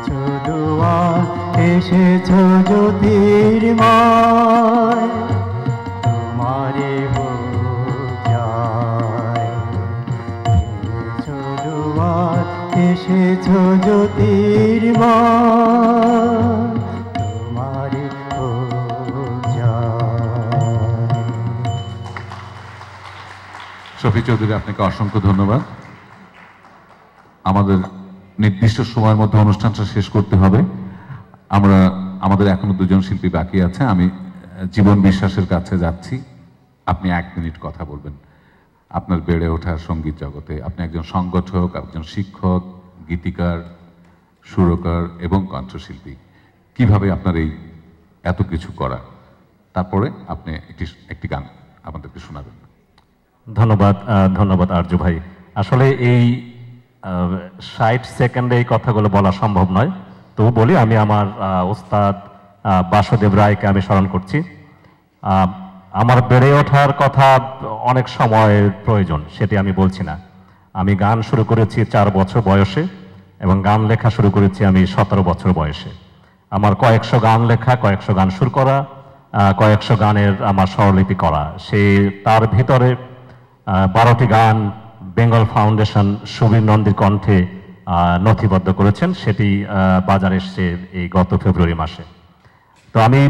দুয়ার এসেছ জ্যোতির্ময় তোমারে পূজায় এসেছ দুয়ার এসেছ জ্যোতির্ময় তোমারে পূজায়। শফি চৌধুরী, আপনাকে অসংখ্য ধন্যবাদ। আমাদের নির্দিষ্ট সময়ের মধ্যে অনুষ্ঠানটা শেষ করতে হবে। আমাদের এখনো দুজন শিল্পী বাকি আছে। আমি জীবন বিশ্বাসের কাছে যাচ্ছি। আপনি 1 মিনিট কথা বলবেন আপনার বেড়ে ওঠার সঙ্গীত জগতে। আপনি একজন সংগঠক, একজন শিক্ষক, গীতিকার, সুরকার এবং কণ্ঠশিল্পী। কিভাবে আপনার এই এত কিছু করা, তারপরে আপনি একটি গান আমাদেরকে শোনাবেন। ধন্যবাদ আরজু ভাই। আসলে এই 60 সেকেন্ডে এই কথাগুলো বলা সম্ভব নয়, তবু বলি। আমি আমার ওস্তাদ বাসুদেব রায়কে আমি স্মরণ করছি। আমার বেড়ে ওঠার কথা অনেক সময়ের প্রয়োজন, সেটি আমি বলছি না। আমি গান শুরু করেছি 4 বছর বয়সে এবং গান লেখা শুরু করেছি আমি 17 বছর বয়সে। আমার কয়েকশো গান লেখা, কয়েকশো গান সুর করা, কয়েকশো গানের আমার স্বরলিপি করা। তার ভিতরে 12টি গান বেঙ্গল ফাউন্ডেশন সুবীর নন্দীর কণ্ঠে নথিবদ্ধ করেছেন। সেটি বাজারে এসছে এই গত ফেব্রুয়ারি মাসে। তো আমি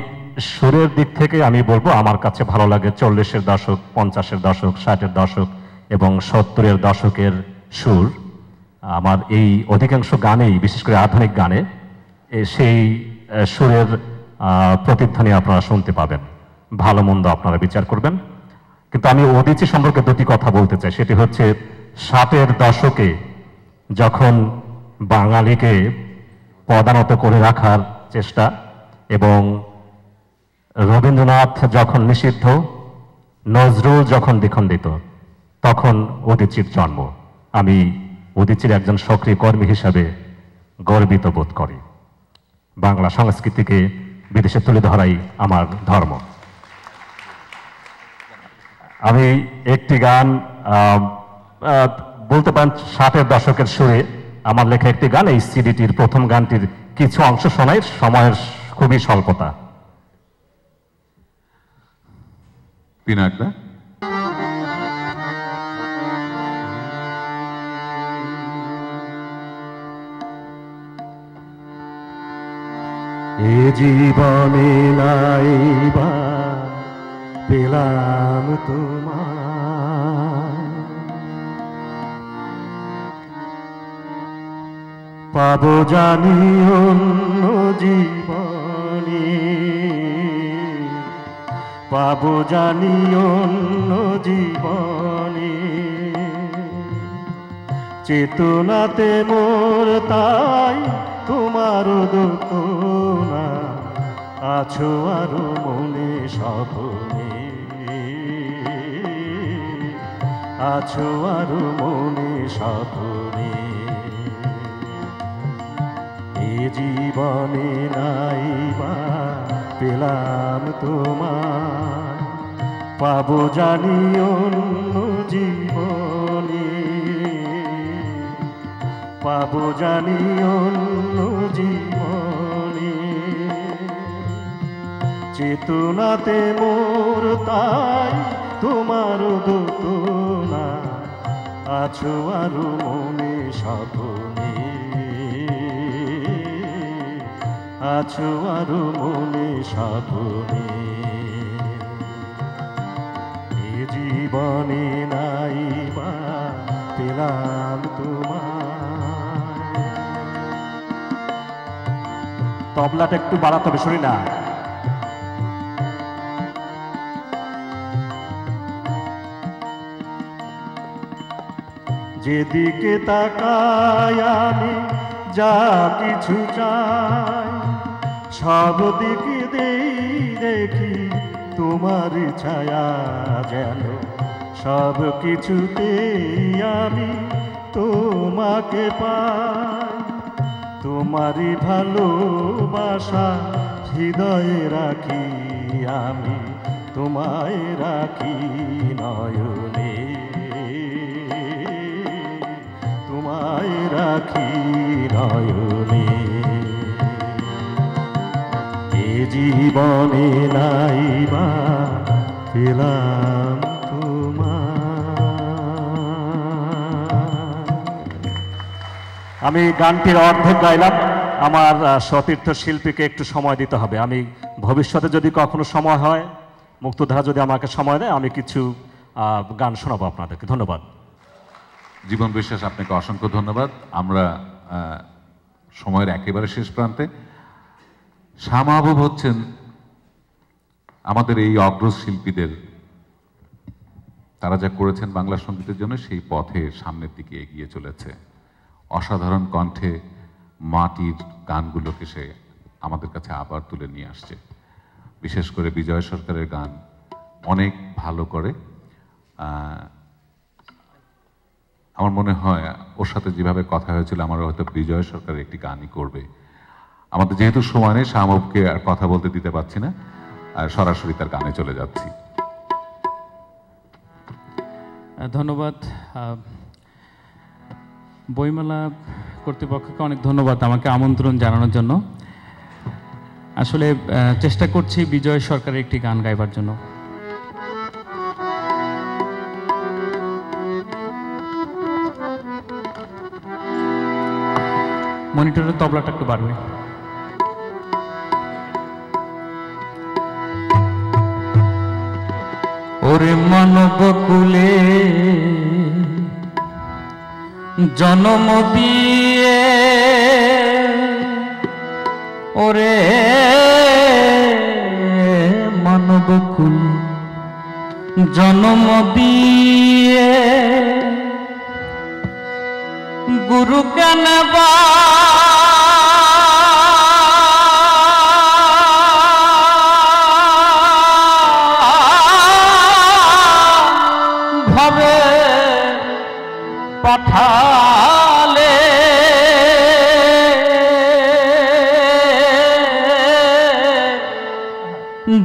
সুরের দিক থেকে আমি বলবো আমার কাছে ভালো লাগে 40-এর দশক, 50-এর দশক, 60-এর দশক এবং 70-এর দশকের সুর। আমার এই অধিকাংশ গানেই, বিশেষ করে আধুনিক গানে, সেই সুরের প্রতিধ্বনি আপনারা শুনতে পাবেন। ভালো মন্দ আপনারা বিচার করবেন। কিন্তু আমি উদীচী সম্পর্কে 2টি কথা বলতে চাই। সেটি হচ্ছে 60-এর দশকে যখন বাঙালিকে পদানত করে রাখার চেষ্টা এবং রবীন্দ্রনাথ যখন নিষিদ্ধ, নজরুল যখন দ্বিখণ্ডিত, তখন উদীচীর জন্ম। আমি উদীচীর একজন সক্রিয় কর্মী হিসাবে গর্বিত বোধ করি। বাংলা সংস্কৃতিকে বিদেশে তুলে ধরাই আমার ধর্ম। আমি একটি গান বলতে পারেন 60-এর দশকের সুরে আমার লেখা একটি গান, এই সিডিটির প্রথম গানটির কিছু অংশ শোনাই, সময়ের খুবই স্বল্পতা। পিনাকদা, এ জীবনে নাইবা পেলাম তোমার, পাবো জানি অন্য জীবনে, পাবো জানি অন্য জীবনে, চেতনাতে মোর তাই তোমার দুঃখ না, আছো আরো মনে স্বপ্নে, আছো আরো মনে স্বপ্নে। এ জীবনে নাইবা পেলাম তোমার, পাবো জানি অন্য জীবনে, পাবো জানি অন্য জীবনে, চেতনাতে মোর তাই তোমার দোতনা, আছো আরো মনে স্বপ্নে, আছো আরো মনে স্বপ্নে। এ জীবনে নাইবা পেলাম তোমার। তবলাটা একটু বাড়াতে হবে, শুনি না। যেদিকে তাকাই আমি যা কিছু চাই, সব দিকে দেখি তোমার ছায়া, যেন সব কিছুতে আমি তোমাকে পাই। তোমারই ভালোবাসা হৃদয়ে রাখি আমি, তোমায় রাখি নয়নে, তোমায় রাখি নয়নে। জীবনে নাইবা পেলাম আমি গানটির অর্ধেক গাইলাম। আমার সতীর্থ শিল্পীকে একটু সময় দিতে হবে। আমি ভবিষ্যতে যদি কখনো সময় হয়, মুক্তধারা যদি আমাকে সময় দেয়, আমি কিছু গান শোনাবো আপনাদেরকে। ধন্যবাদ। জীবন বিশ্বাস, আপনাকে অসংখ্য ধন্যবাদ। আমরা সময়ের একেবারে শেষ প্রান্তে। শাহ মাহবুব হচ্ছেন আমাদের এই অগ্রজ শিল্পীদের, তারা যা করেছেন বাংলা সঙ্গীতের জন্য সেই পথে সামনের দিকে এগিয়ে চলেছে। অসাধারণ কণ্ঠে মাটির গানগুলোকে সে আমাদের কাছে আবার তুলে নিয়ে আসছে। বিশেষ করে বিজয় সরকারের গান অনেক ভালো করে। আমার মনে হয় ওর সাথে যেভাবে কথা হয়েছিল, আমার হয়তো বিজয় সরকারের একটি গানই করবে। আমাদের যেহেতু সময় নেই, শাহ মাহবুবকে আর কথা বলতে দিতে পারছি না, আর সরাসরি তার গানে চলে যাচ্ছি। ধন্যবাদ। বইমেলা কর্তৃপক্ষকে অনেক ধন্যবাদ আমাকে আমন্ত্রণ জানানোর জন্য। আসলে চেষ্টা করছি বিজয় সরকারের একটি গান গাইবার জন্য। মনিটরের তবলাটা একটু বাড়বে। ওরে মানব কুলে জন্ম দিয়ে, ওরে মানব কুল জন্ম দিয়ে, গুরু কেন ভাবে পাঠালে,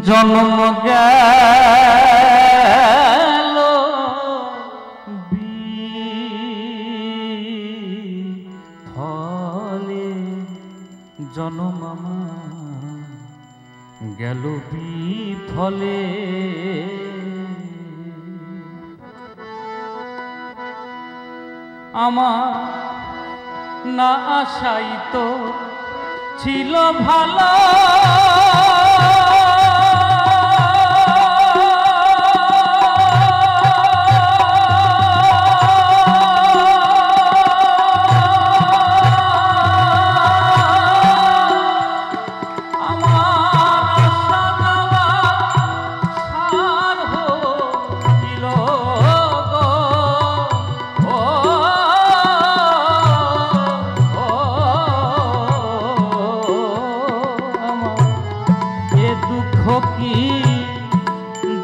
জন্ম গেল বিফলে, জন্ম গেল বিফলে। আমার না আশাই তো ছিল ভালো,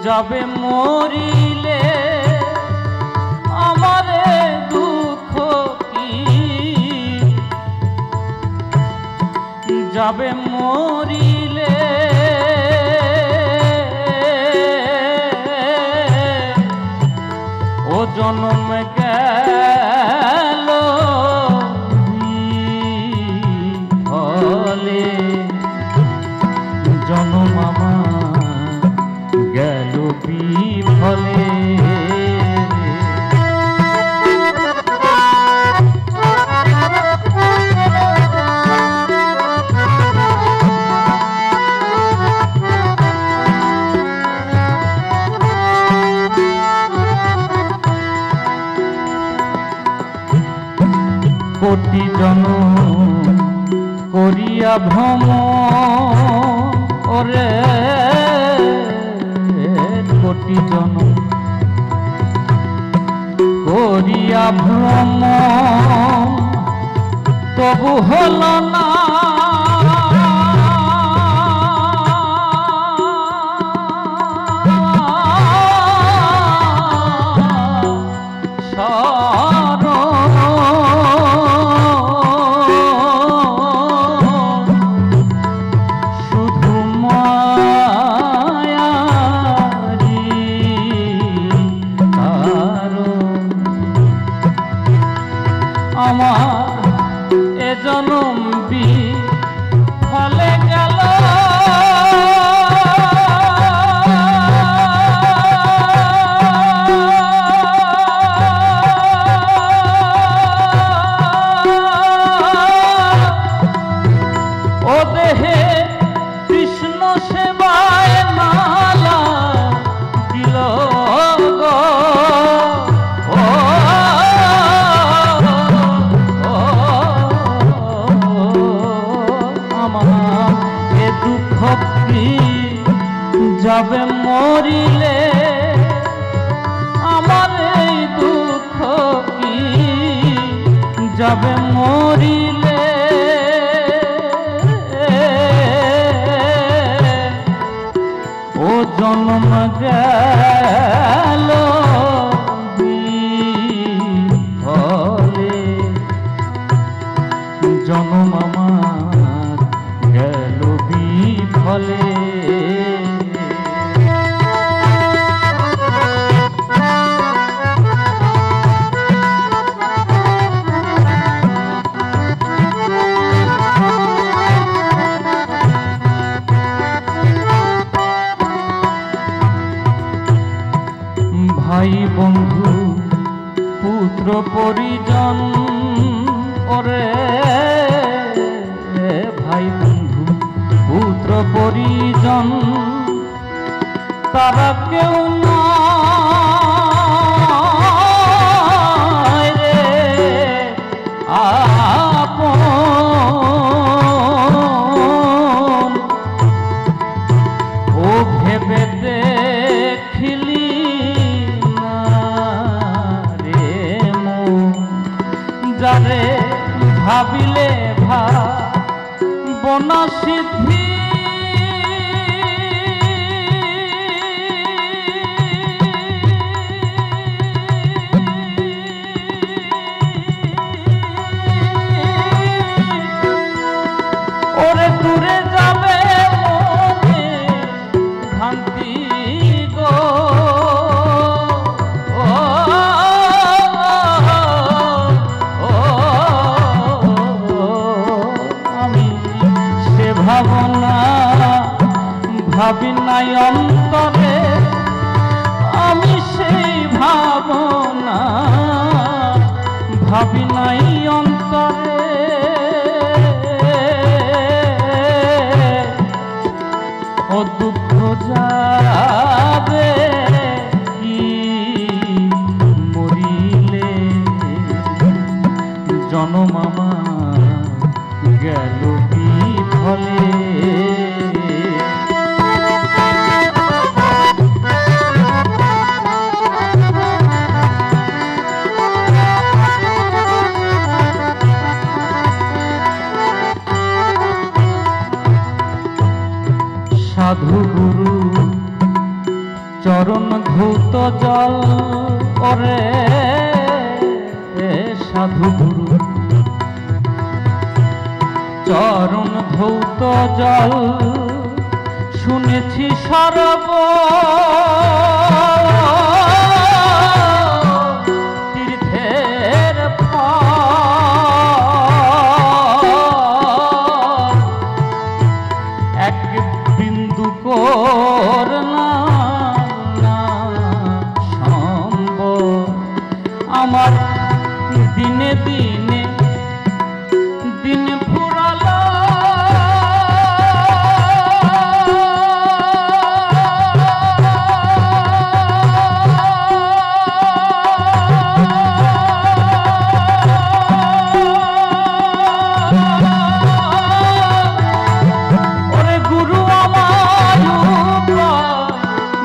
যাবে মরিলে, আমারে দুঃখ কি যাবে মরিলে, ও জন্ম গেল বিফলে, জন্ম আমার গেল বিফলে। কোটি জনম করিয়া ভ্রমণ, ওরে কোটি জনম করিয়া ভ্রমণ, তবু হল না আমার এ জনম যাবে মরিলে আমার এই দুঃখ কি যাবে মরিলে ও জন্ম গেল বিফলে জন্ম আমার গেল বিফলে ভাই বন্ধু পুত্র পরিজন ওরে ভাই বন্ধু পুত্র পরিজন তারা কেউ নয় রে আপন ও ভেবে দেখিলি যারে ভাবিলে ভাবনা সিদ্ধি ওরে দূরে যাবে মনে ভ্রান্তি গো ভাবনা ভাবি নাই অন্তরে আমি সেই ভাবনা ভাবি নাই অন্তরে ও দুঃখ যাবে কি মরিলে জনম আমার গেল বিফলে সাধু গুরু চরণ ধৌত জল ওরে সাধু গুরু চরণ ধৌত জল শুনেছি সর্ব তীর্থের এক বিন্দু কর না সম্ভব আমার দিনে দিনে দিন ফুরালো ওরে গুরু আমার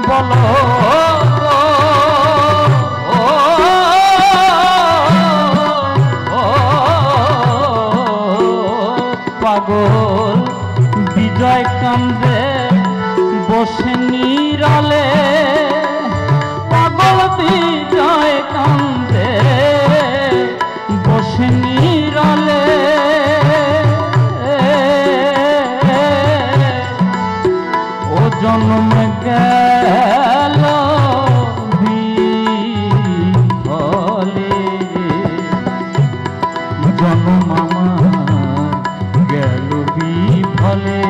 বলো পাগল বিজয় কান্দে বসে নিরালে পাগল বিজয় কান্দে বসে নিরালে ও জন্ম গেল বিফলে জন্ম আমার গেল বিফলে